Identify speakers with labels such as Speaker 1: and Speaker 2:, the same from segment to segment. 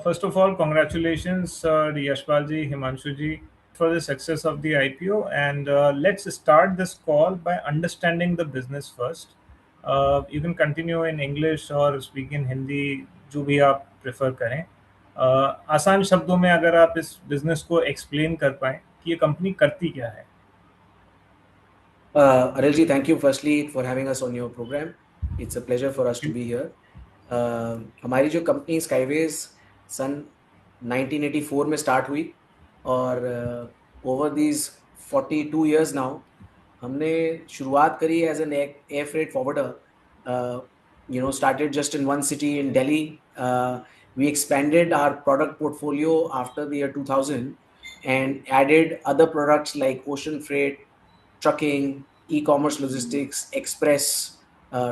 Speaker 1: First of all, congratulations, Yashpal ji, Himanshu ji, for the success of the IPO. And let's start this call by understanding the business first. You can continue in English or speak in Hindi, जो भी आप prefer करें. आसान शब्दों में अगर आप इस business को explain कर पाएं कि ये company करती क्या है.
Speaker 2: Anilji, thank you firstly for having us on your program. It's a pleasure for us to be here. हमारी जो कंपनी स्काईवेज सन 1984 में स्टार्ट हुई और ओवर दीज 42 years नाउ हमने शुरुआत करी as an air freight forwarder. Started just in one city in Delhi. We expanded our product portfolio after the year 2000 and added other products like ocean freight, trucking, e-commerce logistics, express,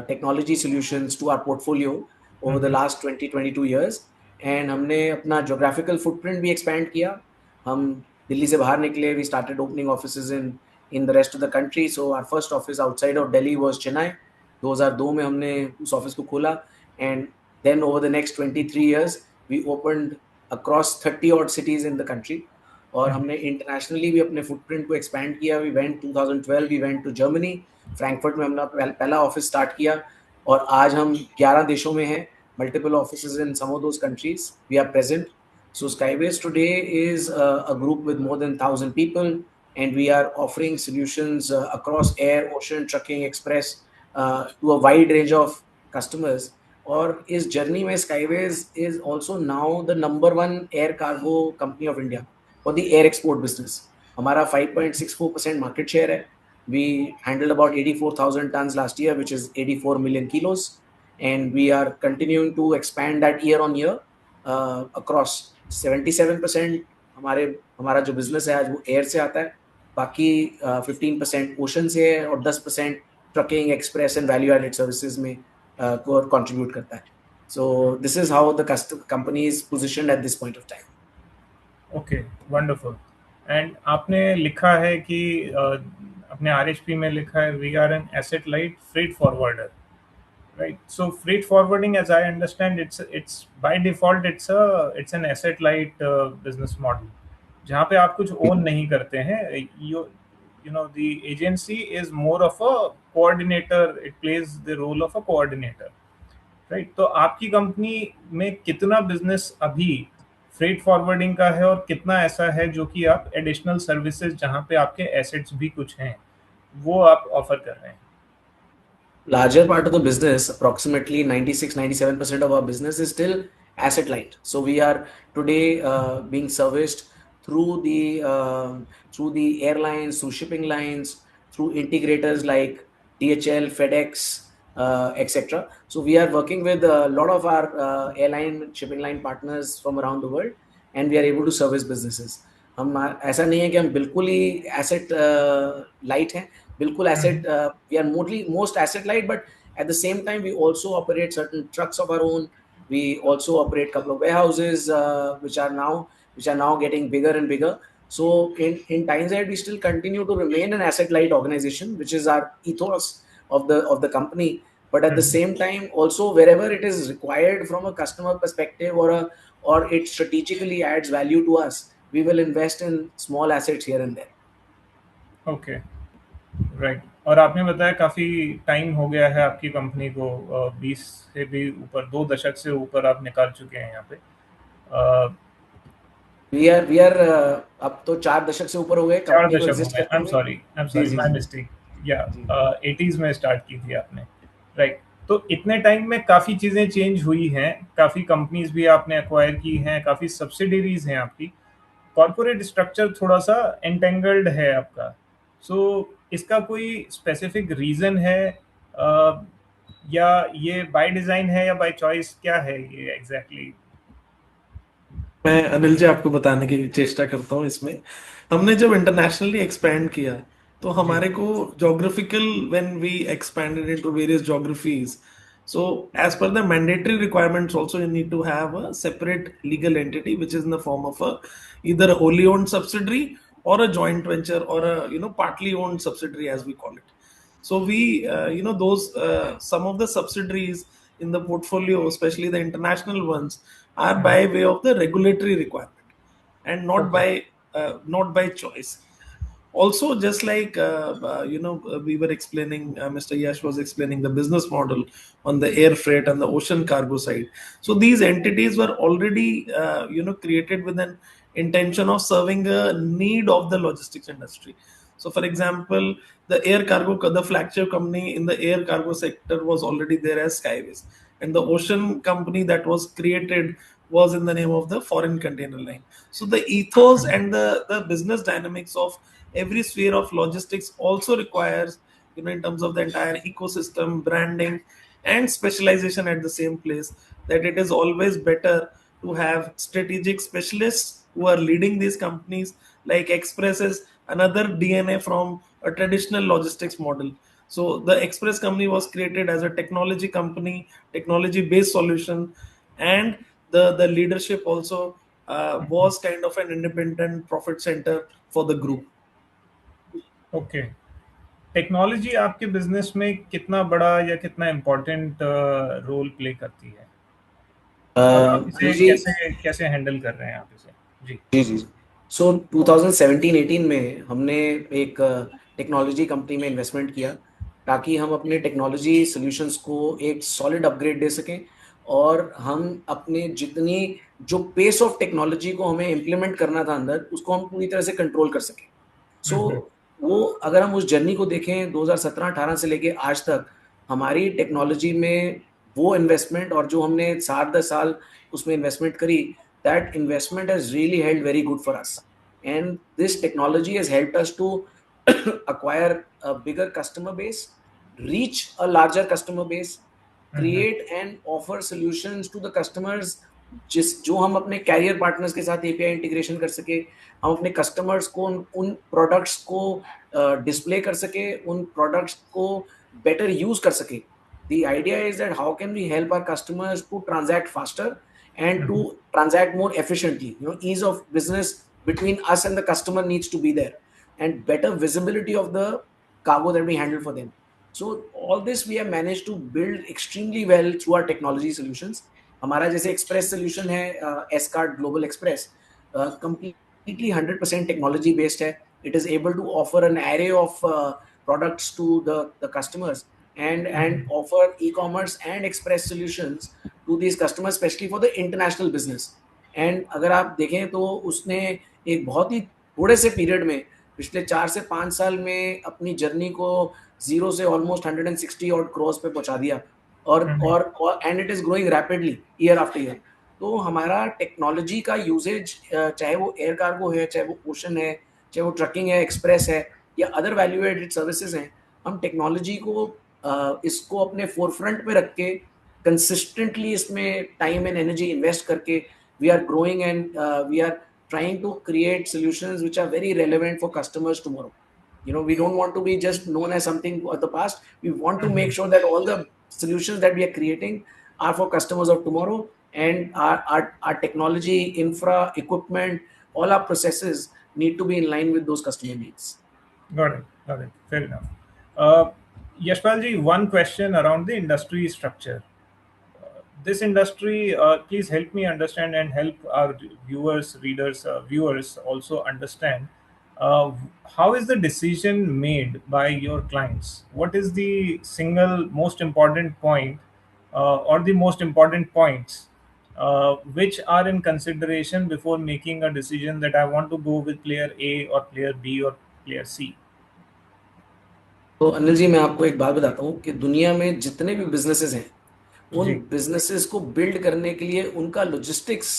Speaker 2: technology solutions to our portfolio over the last 20-22 years. And हमने अपना geographical footprint भी expand किया. हम दिल्ली से बाहर निकले. We started opening offices in the rest of the country. So our first office outside of Delhi was Chennai. 2002 में हमने उस ऑफिस को खोला. And then over the next 23 years we opened across 30 odd cities in the country. और हमने internationally भी अपने footprint को एक्सपैंड किया. We went 2012 we went to Germany. Frankfurt में हमने पहला ऑफिस स्टार्ट किया और आज हम 11 देशों में हैं. Multiple offices in some of those countries we are present. So Skyways today is a group with more than 1,000 people, and we are offering solutions across air, ocean, trucking, express to a wide range of customers. और इस journey में Skyways is also now the number one air cargo company of India for the air export business. हमारा 5.64% market share है. We handled about 84,000 tons last year, which is 84 million kilos, and we are continuing to expand that year on year across. 77% हमारा जो business है आज वो air से आता है. बाकी 15% ocean से है और 10% trucking, express and value added services में contribute करता है. So this is how the company is positioned at this point of time.
Speaker 1: Okay, wonderful. And आपने लिखा है कि अपने RHP में लिखा है we are an asset light freight forwarder, right? So freight forwarding, as I understand, it's by default it's an asset light business model, जहाँ पे आप कुछ own नहीं करते हैं. You know the agency is more of a coordinator. It plays the role of a coordinator, right? तो आपकी company में कितना बिजनेस अभी फ्रेट फॉरवर्डिंग का है और कितना ऐसा है जो कि आप एडिशनल सर्विसेज जहां पे आपके एसेट्स भी कुछ हैं वो आप ऑफर कर रहे हैं?
Speaker 2: Larger part of the business, approximately 96-97% of our business is still asset light. So we are today being serviced through the airlines, through shipping lines, through integrators like DHL, FedEx, etc. So we are working with a lot of our airline shipping line partners from around the world, and we are able to service businesses. हम ऐसा नहीं है कि हम बिल्कुल ही asset light हैं. बिल्कुल asset, we are most asset light, but at the same time we also operate certain trucks of our own. We also operate couple of warehouses which are now getting bigger and bigger. So in times ahead we still continue to remain an asset light organization, which is our ethos of the company. But at the same time also, wherever it is required from a customer perspective or it strategically adds value to us, we will invest in small assets here and there.
Speaker 1: Okay, right. और आपने बताया काफी time हो गया है आपकी company को, 20 से भी ऊपर, 2 दशक से ऊपर आप निकाल चुके हैं यहाँ पे.
Speaker 2: We are अब तो 4 दशक से ऊपर हो गए
Speaker 1: 4
Speaker 2: कंपनी को
Speaker 1: दशक हो
Speaker 2: एग्जिस्ट
Speaker 1: गए.
Speaker 2: करते
Speaker 1: I'm
Speaker 2: हुए.
Speaker 1: sorry, my mistake. Yeah, 80s में स्टार्ट की थी आपने, राइट? तो इतने टाइम में काफी चीजें चेंज हुई हैं, काफी कंपनीज भी आपने एक्वायर की हैं, काफी सब्सिडरीज हैं आपकी, कॉर्पोरेट स्ट्रक्चर थोड़ा सा एंटेंगल्ड है आपका. सो इसका कोई स्पेसिफिक रीजन है या ये बाय डिजाइन है या बाय चॉइस, क्या है ये एग्जैक्टली?
Speaker 3: मैं अनिल जी आपको बताने की चेष्टा करता हूँ. इसमें हमने जब इंटरनेशनली एक्सपैंड किया तो हमारे को geographical when we expanded into various geographies, so as per the mandatory requirements also you need to have a separate legal entity which is in the form of either a wholly owned subsidiary or a joint venture or a partly owned subsidiary as we call it. So we those some of the subsidiaries in the portfolio, especially the international ones, are by way of the regulatory requirement and
Speaker 1: Okay.
Speaker 3: not by choice. Also, just like we were explaining, Mr. Yash was explaining the business model on the air freight and the ocean cargo side. So these entities were already created with an intention of serving a need of the logistics industry. So for example, the flagship company in the air cargo sector was already there as Skyways, and the ocean company that was created was in the name of the Foreign Container Line. So the ethos and the business dynamics of every sphere of logistics also requires, in terms of the entire ecosystem, branding, and specialization at the same place, that it is always better to have strategic specialists who are leading these companies. Like Express is another DNA from a traditional logistics model. So the Express company was created as a technology company, technology based solution, and the leadership also was kind of an independent profit center for the group.
Speaker 1: Okay, technology आपके business में कितना बड़ा या कितना important role play करती है, और आप
Speaker 2: अनिल
Speaker 1: इसे
Speaker 2: जी,
Speaker 1: कैसे कैसे हैंडल कर रहे हैं आप इसे? जी।
Speaker 2: जी जी। सो 2017-18 में हमने एक टेक्नोलॉजी कंपनी में इन्वेस्टमेंट किया, ताकि हम अपने टेक्नोलॉजी सॉल्यूशंस को एक सॉलिड अपग्रेड दे सकें, और हम अपने जितनी जो पेस ऑफ टेक्नोलॉजी को हमें इम्प्लीमेंट करना था अंदर, उसको हम पूरी तरह से कंट्रोल कर सकें। सो वो अगर हम उस जर्नी को देखें 2017-18 से लेके आज तक, हमारी टेक्नोलॉजी में वो इन्वेस्टमेंट और जो हमने 7-10 साल उसमें इन्वेस्टमेंट करी, that investment has really held very good for us. And this technology has helped us to acquire a bigger customer base, reach a larger customer base, create and offer solutions to the customers, जो हम अपने career partners के साथ API integration कर सके, हम अपने customers को उन प्रोडक्ट्स को डिस्प्ले कर सके, उन प्रोडक्ट्स को बेटर यूज कर सके. The idea is that how can we help our customers to transact faster and to transact more efficiently. Ease of business between us and the customer needs to be there, and better visibility of the cargo that we handle for them. So all this we have managed to build extremely well through our technology solutions. हमारा जैसे express solution है, एसकार्ट global express, completely 100% technology based है. It is able to offer an array of products to the customers, and offer e-commerce and express solutions to these customers, especially for the international business. And अगर आप देखें तो उसने एक बहुत ही थोड़े से पीरियड में, पिछले 4 से 5 साल में, अपनी जर्नी को जीरो से ऑलमोस्ट 160 और क्रोर्स पे पहुंचा दिया, और and it is growing rapidly year after year. तो हमारा टेक्नोलॉजी का यूजेज, चाहे वो एयर कार्गो है, चाहे वो ओशन है, चाहे वो ट्रकिंग है, एक्सप्रेस है, या अदर वैल्यू एडेड सर्विसेज हैं, हम टेक्नोलॉजी को इसको अपने फोरफ्रंट पे रख के कंसिस्टेंटली इसमें टाइम एंड एनर्जी इन्वेस्ट करके we are growing, and we are trying to create solutions which are very relevant for customers tomorrow. We don't want to be just known as something of the past. We want to make sure that all the solutions that we are creating are for customers of tomorrow, and our technology, infra, equipment, all our processes need to be in line with those customer needs.
Speaker 1: Got it. Fair enough. Yashpal ji, one question around the industry structure. This industry, please help me understand and help our viewers also understand, uh, how is the decision made by your clients? What is the single most important point, or the most important points, which are in consideration before making a decision that I want to go with player A or player B or player C?
Speaker 2: तो अनिल जी, मैं आपको एक बात बताता हूँ कि दुनिया में जितने भी बिजनेसेस हैं, उन
Speaker 1: जी।
Speaker 2: बिजनेसेस को बिल्ड करने के लिए उनका logistics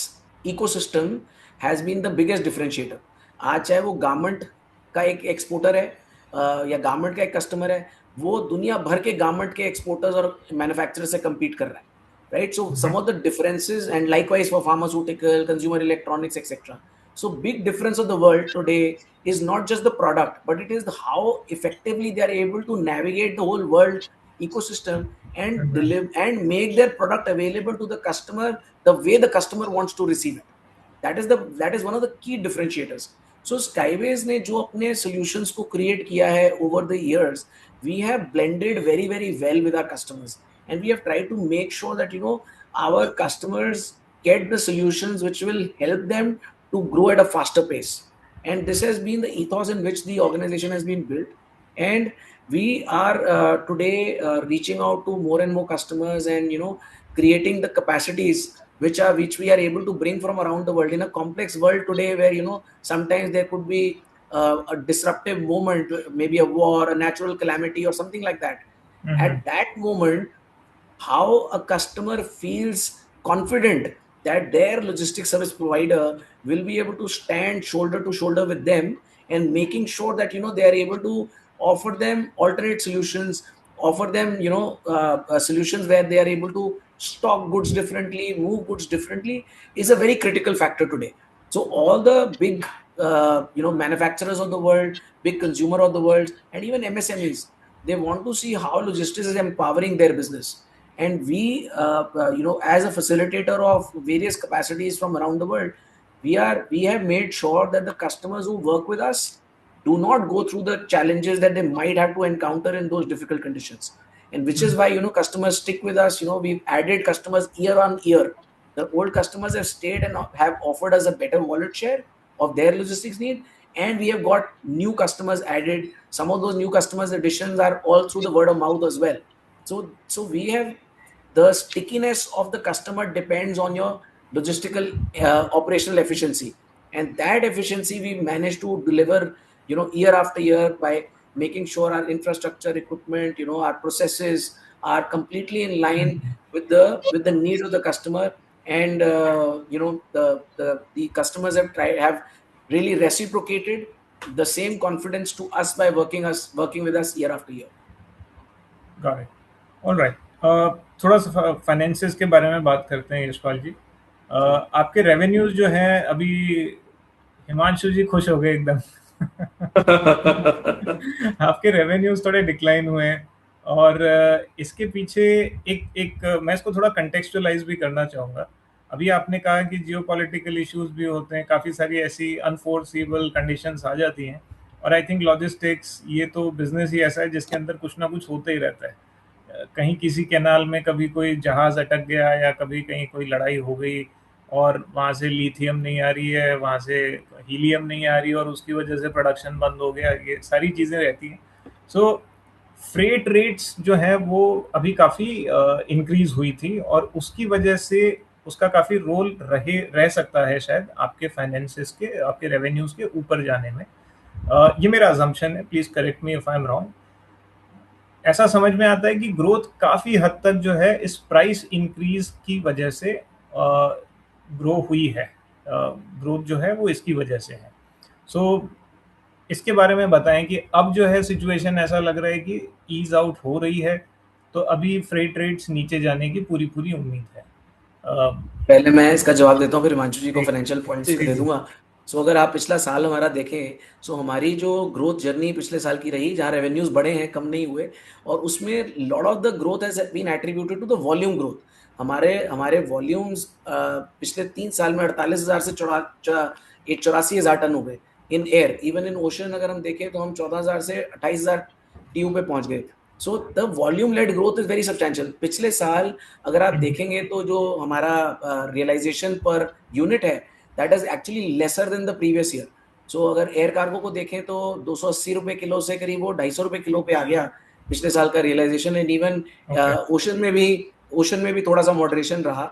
Speaker 2: ecosystem has been the biggest differentiator. आज चाहे वो गारमेंट का एक एक्सपोर्टर है, या गारमेंट का एक कस्टमर है, वो दुनिया भर के गारमेंट के एक्सपोर्टर्स और मैन्युफैक्चरर से compete कर रहा है, right? So some of the differences, and likewise for pharmaceutical, consumer electronics, etc. So big difference of the world today is not just the product, but it is how effectively they are able to navigate the whole world ecosystem and deliver and make their product available to the customer the way the customer wants to receive it. That is one of the key differentiators. So Skyways ने जो अपने solutions को create किया है over the years, we have blended very very well with our customers, and we have tried to make sure that our customers get the solutions which will help them to grow at a faster pace. And this has been the ethos in which the organization has been built. And we are today reaching out to more and more customers, and creating the capacities which we are able to bring from around the world in a complex world today, where sometimes there could be a disruptive moment, maybe a war, a natural calamity, or something like that. At that moment, how a customer feels confident that their logistics service provider will be able to stand shoulder to shoulder with them, and making sure that they are able to offer them alternate solutions, offer them solutions where they are able to stock goods differently, move goods differently, is a very critical factor today. So all the big manufacturers of the world, big consumer of the world, and even MSMEs, they want to see how logistics is empowering their business. And we as a facilitator of various capacities from around the world, we have made sure that the customers who work with us do not go through the challenges that they might have to encounter in those difficult conditions. And which is why customers stick with us. We've added customers year on year. The old customers have stayed and have offered us a better wallet share of their logistics need, and we have got new customers added. Some of those new customers additions are all through the word of mouth as well. So we have, the stickiness of the customer depends on your logistical operational efficiency, and that efficiency we manage to deliver year after year by making sure our infrastructure, equipment, our processes are completely in line with the needs of the customer. And the customers have really reciprocated the same confidence to us by working with us year after year.
Speaker 1: Got it. All right. थोड़ा सा finances के बारे में बात करते हैं यशपाल जी. आपके revenues जो हैं अभी, हिमांशु जी खुश हो गए एकदम. आपके रेवेन्यूज थोड़े डिक्लाइन हुए हैं, और इसके पीछे एक मैं इसको थोड़ा कंटेक्चुअलाइज भी करना चाहूँगा. अभी आपने कहा कि जियोपॉलिटिकल इश्यूज भी होते हैं, काफ़ी सारी ऐसी अनफोर्सिबल कंडीशंस आ जाती हैं, और आई थिंक लॉजिस्टिक्स ये तो बिजनेस ही ऐसा है जिसके अंदर कुछ ना कुछ होता ही रहता है. कहीं किसी कैनाल में कभी कोई जहाज अटक गया, या कभी कहीं कोई लड़ाई हो गई और वहाँ से लिथियम नहीं आ रही है, वहाँ से हीलियम नहीं आ रही, और उसकी वजह से प्रोडक्शन बंद हो गया. ये सारी चीज़ें रहती हैं. सो फ्रेट रेट्स जो है वो अभी काफ़ी इंक्रीज हुई थी, और उसकी वजह से उसका काफ़ी रोल रह सकता है शायद आपके फाइनेंसेस के, आपके रेवेन्यूज के ऊपर जाने में. ये मेरा अजम्पशन है, please correct me if I am wrong. ऐसा समझ में आता है कि ग्रोथ काफी हद तक जो है इस प्राइस इंक्रीज की वजह से ग्रो हुई है. ग्रोथ जो है वो इसकी वजह से है. सो इसके बारे में बताएं कि अब जो है सिचुएशन ऐसा लग रहा है कि ईज आउट हो रही है, तो अभी फ्रेट रेट्स नीचे जाने की पूरी उम्मीद है.
Speaker 2: पहले मैं इसका जवाब देता हूँ, फिर हिमांशु जी को फाइनेंशियल पॉइंट्स दे दूंगा. सो अगर आप पिछला साल हमारा देखें, सो हमारी जो ग्रोथ जर्नी पिछले साल की रही, जहाँ रेवेन्यूज बढ़े हैं, कम नहीं हुए, और उसमें lot of the growth has been attributed to the volume growth. हमारे वॉल्यूम्स पिछले 3 साल में 48,000 से 84,000 टन हो गए in air. Even in ocean अगर हम देखें तो हम 14,000 से 28,000 TEU पे पहुंच गए. So the volume led growth is very substantial. पिछले साल अगर आप देखेंगे तो जो हमारा रियलाइजेशन पर यूनिट है, that is actually lesser than the previous year. So अगर एयर कार्गो को देखें तो 280 रुपए किलो से करीब वो 250 रुपए किलो पे आ गया पिछले साल का रियलाइजेशन. एंड इवन ओशन में भी थोड़ा सा मॉडरेशन रहा.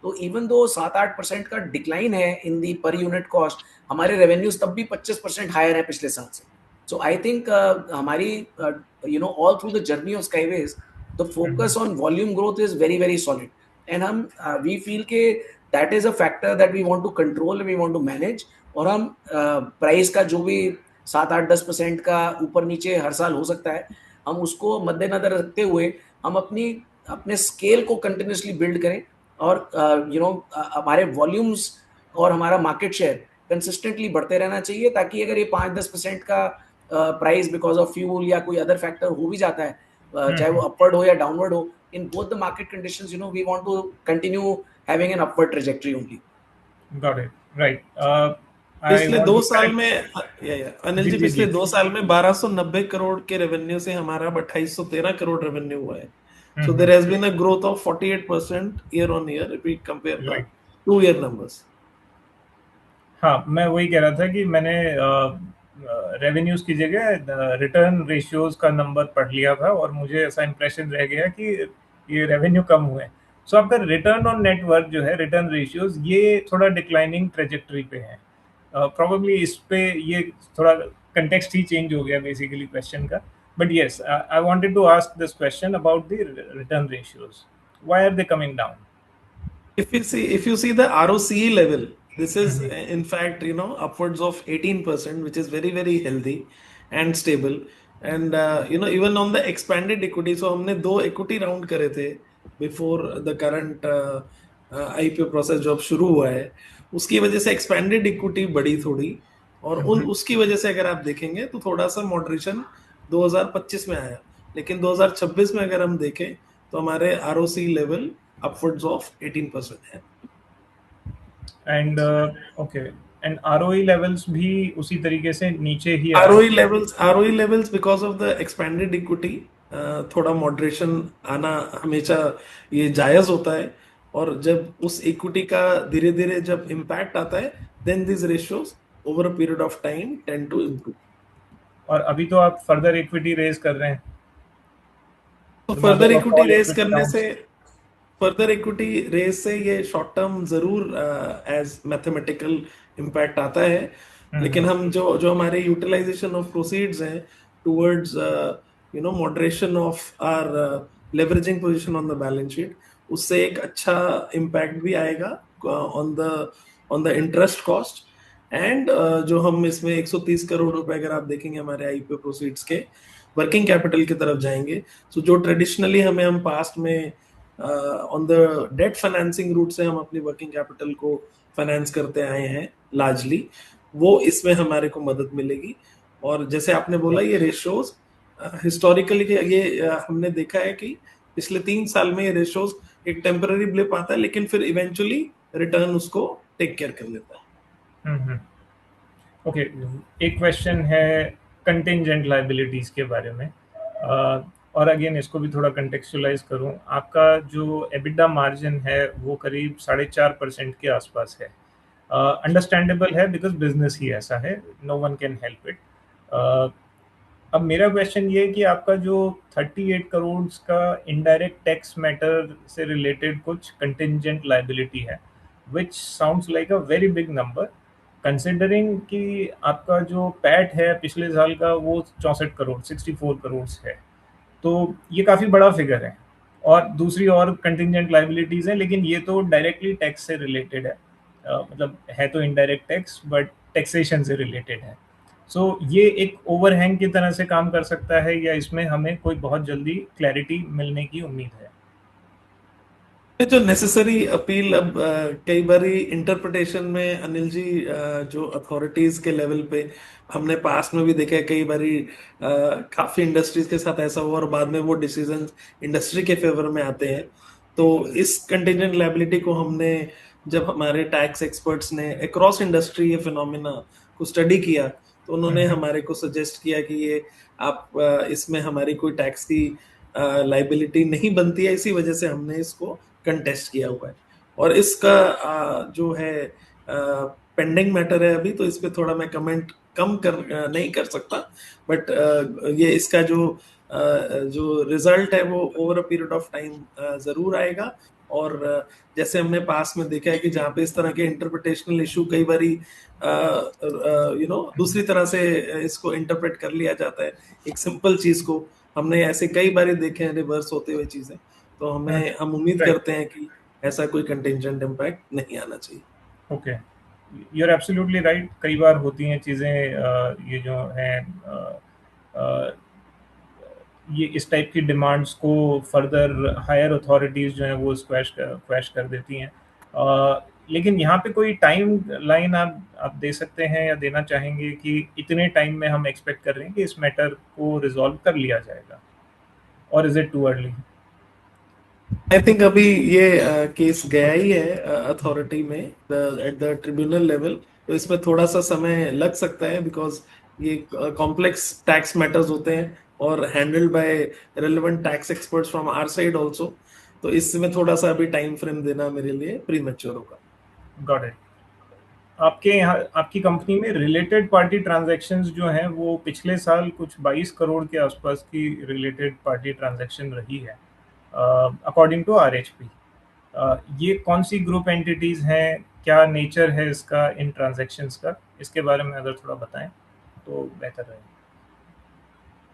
Speaker 2: तो इवन दो 7-8% का डिक्लाइन है इन दी पर यूनिट कॉस्ट, हमारे रेवेन्यूज तब भी 25% हायर है पिछले साल से. So I think हमारी all through the journey of Skyways, the focus on volume growth is very very solid, and we feel के that is a factor that we want to control and we want to manage. और हम price का जो भी 7-8-10% का ऊपर नीचे हर साल हो सकता है, हम उसको मद्देनजर रखते हुए हम अपने स्केल को कंटिन्यूसली बिल्ड करें, और हमारे वॉल्यूम्स और हमारा मार्केट शेयर कंसिस्टेंटली बढ़ते रहना चाहिए, ताकि अगर ये 5-10% का प्राइस बिकॉज ऑफ फ्यूल या कोई अदर फैक्टर हो भी जाता है, चाहे वो अपवर्ड हो या डाउनवर्ड हो, in both the market conditions we want to continue having an upward trajectory only.
Speaker 1: Got it. Right.
Speaker 3: पिछले 2 साल में अनिल जी, पिछले 2 साल में 1290 करोड़ के रेवेन्यू से हमारा 2813 करोड़ रेवेन्यू हुआ है. So there has been a growth of 48% year on year if we compare that. 2-year numbers.
Speaker 1: हाँ, मैं वही कह रहा था कि मैंने रेवेन्यूज की जगह रिटर्न रेशियोज का नंबर पढ़ लिया था और मुझे ऐसा इंप्रेशन रह गया कि ये रेवेन्यू कम हुए। सो आपका रिटर्न ऑन नेटवर्क जो है, रिटर्न रेशियोज, ये थोड़ा डिक्लाइनिंग ट्रेजेक्टरी पे है। प्रोबेबली इस पे ये थोड़ा कंटेक्स्ट ही चेंज हो गया बेसिकली क्वेश्चन का। But yes, I wanted to ask this question about the return ratios, why are they coming down?
Speaker 3: If you see the ROCE level, this is in fact upwards of 18%, which is very very healthy and stable. And even on the expanded equity, so हमने 2 equity round करे थे before the current IPO process जो अब शुरू हुआ है, उसकी वजह से expanded equity बढ़ी थोड़ी, और उसकी वजह से अगर आप देखेंगे तो थोड़ा सा मॉडरेशन 2025 में आया, लेकिन 2026 में अगर हम देखें तो हमारे ROCE लेवल upwards of 18% है।
Speaker 1: And okay, and ROE levels भी उसी तरीके से नीचे ही
Speaker 3: ROE levels because of the expanded equity थोड़ा मॉडरेशन आना हमेशा ये जायज होता है, और जब उस इक्विटी का धीरे धीरे जब इम्पैक्ट आता है, then these ratios over a period of time tend to improve.
Speaker 1: और अभी तो आप फर्दर इक्विटी रेज कर रहे हैं,
Speaker 3: तो फर्दर इक्विटी रेज करने से, फर्दर इक्विटी रेज से ये शॉर्ट टर्म जरूर एज मैथमेटिकल इम्पैक्ट आता है, लेकिन हम जो हमारे यूटिलाइजेशन ऑफ प्रोसीड्स हैं towards moderation of our leveraging position on the balance sheet, उससे एक अच्छा इम्पैक्ट भी आएगा on the interest cost. And जो हम इसमें 130 करोड़ रुपए अगर आप देखेंगे हमारे आईपीओ प्रोसीड्स के, वर्किंग कैपिटल की तरफ जाएंगे। सो जो ट्रेडिशनली हम पास्ट में on the debt financing route से हम अपनी वर्किंग कैपिटल को फाइनेंस करते आए हैं लार्जली, वो इसमें हमारे को मदद मिलेगी। और जैसे आपने बोला, ये रेशियोज हिस्टोरिकली ये हमने देखा है कि पिछले 3 साल में ये रेशियोज एक टेम्पररी ब्लिप आता है, लेकिन फिर इवेंचुअली रिटर्न उसको टेक केयर कर लेता है।
Speaker 1: ओके, एक क्वेश्चन है कंटिंजेंट लायबिलिटीज के बारे में, और अगेन इसको भी थोड़ा कंटेक्चुअलाइज करूं। आपका जो एबिटा मार्जिन है वो करीब 4.5% के आसपास है। अंडरस्टैंडेबल है बिकॉज बिजनेस ही ऐसा है, no one can help it. अब मेरा क्वेश्चन ये है कि आपका जो 38 करोड़ का इनडायरेक्ट टैक्स मैटर से रिलेटेड कुछ कंटिंजेंट लायबिलिटी है, which sounds like a very big number considering कि आपका जो पैट है पिछले साल का वो 64 करोड़ 64 करोड़ है, तो ये काफ़ी बड़ा फिगर है। और दूसरी और कंटिंजेंट लायबिलिटीज़ हैं, लेकिन ये तो डायरेक्टली टैक्स से रिलेटेड है, मतलब है तो इनडायरेक्ट टैक्स बट टैक्सेशन से रिलेटेड है। सो ये एक ओवरहैंग की तरह से काम कर सकता है, या इसमें हमें कोई बहुत जल्दी क्लैरिटी मिलने की उम्मीद है?
Speaker 3: जो नेसेसरी अपील, अब कई बारी इंटरप्रिटेशन में अनिल जी, जो अथॉरिटीज के लेवल पे हमने पास्ट में भी देखा है, कई बारी काफी इंडस्ट्रीज के साथ ऐसा हुआ और बाद में वो डिसीजन इंडस्ट्री के फेवर में आते हैं। तो इस कंटिजेंट लायबिलिटी को हमने, जब हमारे टैक्स एक्सपर्ट्स ने अक्रॉस इंडस्ट्री ये फिनोमिना को स्टडी किया, तो उन्होंने हमारे को सजेस्ट किया कि ये आप इसमें हमारी कोई टैक्स की लाइबिलिटी नहीं बनती है, इसी वजह से हमने इसको कंटेस्ट किया हुआ है। और इसका जो है पेंडिंग मैटर है अभी, तो इस पे थोड़ा मैं कमेंट नहीं कर सकता, बट ये इसका जो रिजल्ट है वो over a period of time जरूर आएगा। और जैसे हमने पास में देखा है कि जहाँ पे इस तरह के इंटरप्रिटेशनल इशू कई बारी दूसरी तरह से इसको इंटरप्रेट कर लिया जाता है, एक सिंपल चीज को हमने ऐसे कई बार देखे हैं रिवर्स होते हुए चीजें। तो हम उम्मीद करते हैं कि ऐसा कोई कंटिंजेंट इम्पैक्ट नहीं आना चाहिए।
Speaker 1: Okay, you are absolutely right. कई बार होती हैं चीज़ें, ये जो हैं ये इस टाइप की डिमांड्स को फर्दर हायर अथॉरिटीज़ जो हैं वो क्वैश कर देती हैं। लेकिन यहाँ पे कोई टाइम लाइन आप दे सकते हैं या देना चाहेंगे कि इतने टाइम में हम एक्सपेक्ट कर रहे हैं कि इस मैटर को रिजॉल्व कर लिया जाएगा, और is it too early?
Speaker 3: I think अभी ये केस गया ही है अथॉरिटी में एट द ट्रिब्यूनल लेवल, तो इसमें थोड़ा सा समय लग सकता है, बिकॉज ये कॉम्प्लेक्स टैक्स मैटर्स होते हैं और handled by relevant tax experts from our side also. तो इसमें थोड़ा सा अभी टाइम फ्रेम देना मेरे लिए प्रीमैच्योर होगा।
Speaker 1: Got it. आपके यहाँ आपकी कंपनी में रिलेटेड पार्टी ट्रांजैक्शंस जो हैं वो पिछले साल कुछ 22 करोड़ के आसपास की रिलेटेड पार्टी ट्रांजैक्शन रही है अकॉर्डिंग टू आरएचपी। ये कौन सी ग्रुप एंटिटीज हैं, क्या नेचर है इसका इन ट्रांजैक्शंस का, इसके बारे में अगर थोड़ा बताएं तो बेहतर रहेगा।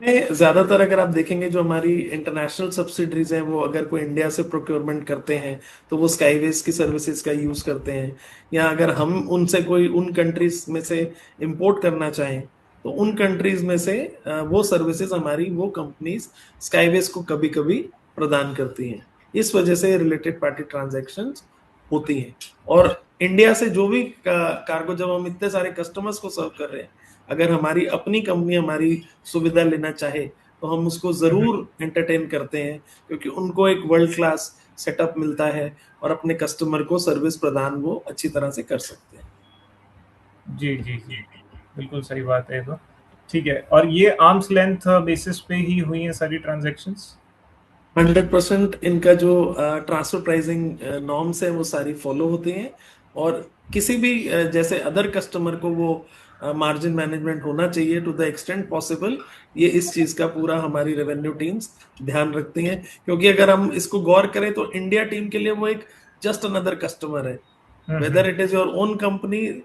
Speaker 3: में ज्यादातर अगर आप देखेंगे जो हमारी इंटरनेशनल सब्सिडरीज हैं, वो अगर कोई इंडिया से प्रोक्योरमेंट करते हैं तो वो स्काईवेज की सर्विसेज का यूज करते हैं, या अगर हम उनसे कोई उन कंट्रीज में से इंपोर्ट करना चाहें तो उन कंट्रीज में से वो सर्विसेज हमारी वो कंपनीज स्काईवेज को कभी कभी प्रदान करती हैं। इस वजह से रिलेटेड पार्टी ट्रांजैक्शंस होती हैं। और इंडिया से जो भी कार्गो, जब हम इतने सारे कस्टमर्स को सर्व कर रहे हैं, अगर हमारी अपनी कंपनी हमारी सुविधा लेना चाहे तो हम उसको जरूर एंटरटेन करते हैं, क्योंकि उनको एक वर्ल्ड क्लास सेटअप मिलता है और अपने कस्टमर को सर्विस प्रदान वो अच्छी तरह से कर सकते हैं।
Speaker 1: जी जी जी, बिल्कुल सही बात है। तो ठीक है, और ये आर्म्स लेंथ बेसिस पे ही हुई हैं सारी ट्रांजैक्शंस?
Speaker 3: 100% इनका जो ट्रांसफर प्राइसिंग नॉर्म्स है वो सारी फॉलो होती हैं। और किसी भी जैसे अदर कस्टमर को वो मार्जिन मैनेजमेंट होना चाहिए टू द एक्सटेंट पॉसिबल, ये इस चीज का पूरा हमारी रेवेन्यू टीम्स ध्यान रखती हैं। क्योंकि अगर हम इसको गौर करें तो इंडिया टीम के लिए वो एक जस्ट अनदर कस्टमर है। whether it is your own company,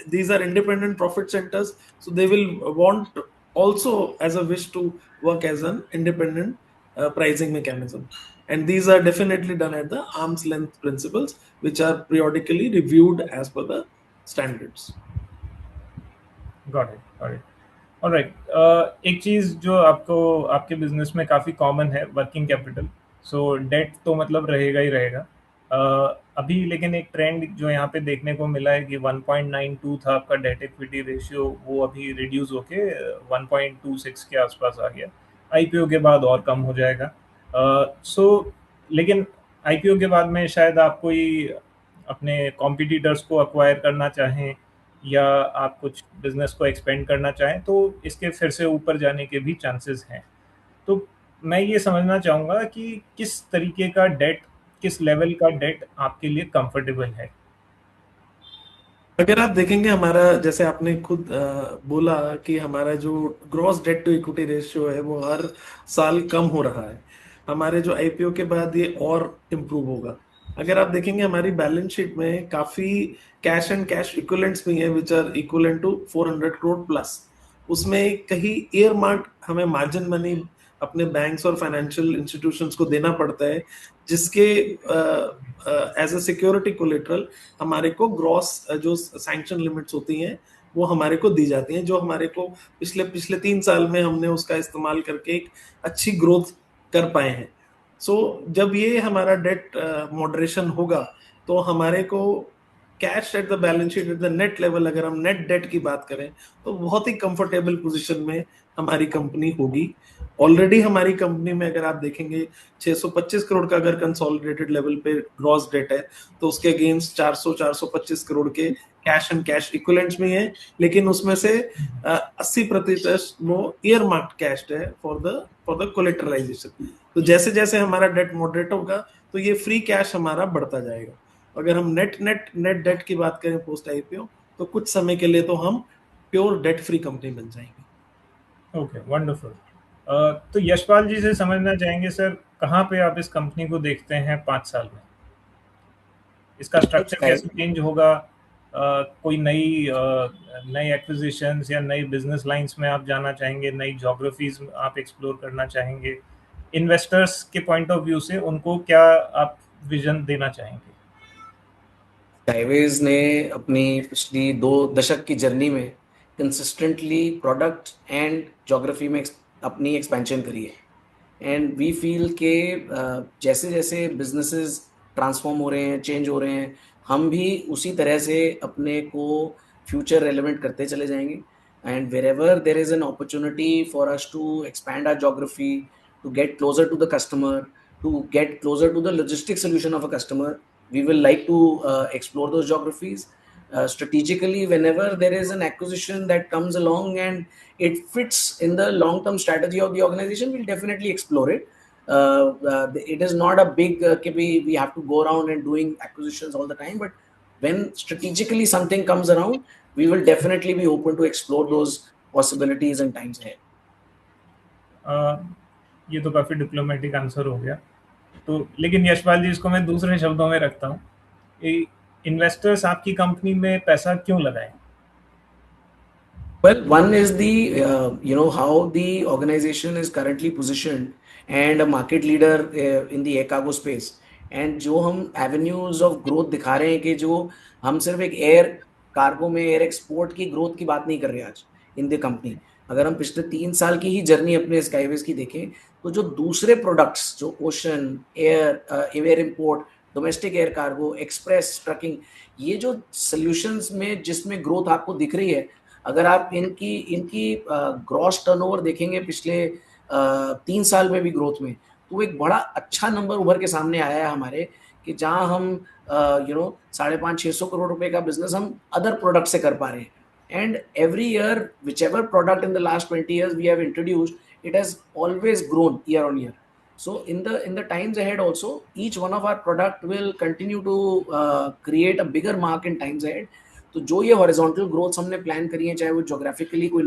Speaker 3: these are independent profit centers, so they will want also as a wish to work as an independent pricing mechanism, and these are definitely done at the arm's length principles, which are periodically reviewed as per the standards.
Speaker 1: Got it, got it. Alright, एक चीज़ जो आपको आपके business में काफ़ी common है, working capital. सो date तो मतलब रहेगा ही रहेगा। अभी लेकिन एक ट्रेंड जो यहाँ पे देखने को मिला है कि 1.92 था आपका डेट इक्विटी रेशियो, वो अभी रिड्यूस होके 1.26 के आसपास आ गया। आईपीओ के बाद और कम हो जाएगा। सो लेकिन आईपीओ के बाद में शायद आप कोई अपने कॉम्पिटिटर्स को अक्वायर करना चाहें या आप कुछ बिजनेस को एक्सपेंड करना चाहें तो इसके फिर से ऊपर जाने के भी चांसेस हैं। तो मैं ये समझना चाहूँगा कि किस तरीके का डेट, किस लेवल का डेट आपके लिए कंफर्टेबल है?
Speaker 3: अगर आप देखेंगे हमारा, जैसे आपने खुद बोला कि हमारा जो gross debt to equity ratio है वो हर साल कम हो रहा है। हमारे जो आईपीओ के बाद ये और इम्प्रूव होगा। अगर आप देखेंगे हमारी बैलेंस शीट में काफी कैश एंड कैश इक्विवेलेंट्स भी हैं which are equivalent to 400 crore plus. उसमें कहीं ईयर मार्क हमें मार्जिन मनी अपने बैंक्स और फाइनेंशियल इंस्टीट्यूशंस को देना पड़ता है, जिसके एज अ सिक्योरिटी कोलेटरल हमारे को ग्रॉस जो सैंक्शन लिमिट्स होती हैं वो हमारे को दी जाती हैं, जो हमारे को पिछले 3 साल में हमने उसका इस्तेमाल करके एक अच्छी ग्रोथ कर पाए हैं। सो जब ये हमारा डेट मॉडरेशन होगा तो हमारे को cash at the balance sheet at the net level, अगर हम नेट डेट की बात करें तो बहुत ही कंफर्टेबल पोजीशन में हमारी कंपनी होगी। ऑलरेडी हमारी कंपनी में अगर आप देखेंगे 625 करोड़ का अगर कंसोलिडेटेड लेवल पे ग्रॉस डेट है तो उसके अगेंस्ट 425 करोड़ के कैश एंड कैश इक्विवेलेंट्स में है, लेकिन उसमें से 80% वो ईयर मार्क्ड कैश है फॉर द कोलेटरलाइजेशन। तो जैसे जैसे हमारा डेट मॉडरेट होगा तो ये फ्री कैश हमारा बढ़ता जाएगा। अगर हम नेट डेट की बात करें पोस्ट आईपीओ तो कुछ समय के लिए तो हम प्योर डेट फ्री कंपनी बन जाएंगे।
Speaker 1: Okay, wonderful. तो यशपाल जी से समझना चाहेंगे सर, कहाँ पे आप इस कंपनी को देखते हैं 5 साल में? इसका स्ट्रक्चर कैसे चेंज होगा? कोई नई एक्विजिशंस या नई बिजनेस लाइंस में आप जाना चाहेंगे, नई ज्योग्राफीज आप एक्सप्लोर करना चाहेंगे? इन्वेस्टर्स के पॉइंट ऑफ व्यू से उनको क्या आप विजन देना चाहेंगे?
Speaker 2: स्काईवेज ने अपनी पिछली 2 दशक की जर्नी में कंसिस्टेंटली प्रोडक्ट एंड ज्योग्राफी में अपनी एक्सपेंशन करी है। एंड वी फील के जैसे जैसे बिजनेसेस ट्रांसफॉर्म हो रहे हैं, चेंज हो रहे हैं, हम भी उसी तरह से अपने को फ्यूचर रेलेवेंट करते चले जाएंगे। And wherever there is an opportunity for us to expand our geography, to get closer to the customer, to get closer to the logistic solution of a customer, we will like to explore those geographies. Strategically, whenever there is an acquisition that comes along and it fits in the long-term strategy of the organization, we'll definitely explore it. It is not a big we have to go around and doing acquisitions all the time, but when strategically something comes around, we will definitely be open to explore those possibilities in times ahead.
Speaker 1: ये तो काफी diplomatic answer हो गया। तो लेकिन यशपाल जी, इसको मैं दूसरे शब्दों में रखता हूँ, इन्वेस्टर्स आपकी कंपनी में पैसा क्यों लगाएं?
Speaker 2: Well, one is the how the organization is currently positioned and a market leader in the air cargo space. And जो हम avenues of growth दिखा रहे हैं कि जो हम सिर्फ एक एयर कार्गो में एयर एक्सपोर्ट की ग्रोथ की बात नहीं कर रहे आज इन द कंपनी। अगर हम पिछले 3 साल की ही जर्नी अपने स्काईवेज की देखें तो जो दूसरे प्रोडक्ट्स जो ocean air import domestic air cargo express trucking, ये जो सॉल्यूशंस में जिसमें ग्रोथ आपको दिख रही है, अगर आप इनकी ग्रॉस टर्नओवर देखेंगे पिछले 3 साल में भी ग्रोथ में, तो एक बड़ा अच्छा नंबर उभर के सामने आया है हमारे कि जहां हम 550-600 करोड़ रुपए का बिजनेस हम अदर प्रोडक्ट से कर पा रहे हैं। And every year whichever product in the last 20 years we have introduced, it has always grown year on year. So in the times ahead also, each one of our product will continue to create a bigger mark in times ahead. तो जो ये horizontal growth हमने plan करी है, चाहे वो geographically कोई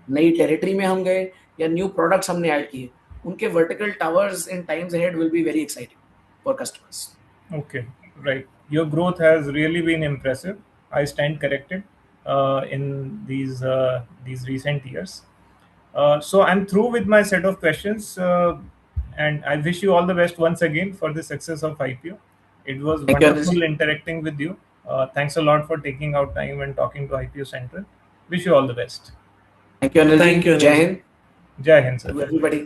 Speaker 2: नई टेरिटरी में हम गए या न्यू प्रोडक्ट्स हमने ऐड किए, उनके vertical towers in times ahead will be very exciting for customers.
Speaker 1: Okay, right. Your growth has really been impressive. I stand corrected in these recent years. So I'm through with my set of questions, and I wish you all the best once again for the success of IPO. It was
Speaker 2: Thank you,
Speaker 1: wonderful
Speaker 2: Anil.
Speaker 1: interacting with you. Thanks a lot for taking out time and talking to IPO Central. Wish you all the best.
Speaker 2: Thank you, Anil.
Speaker 3: Thank you, Anil.
Speaker 2: Jai Hind
Speaker 1: Jai Hind, sir.
Speaker 2: to everybody.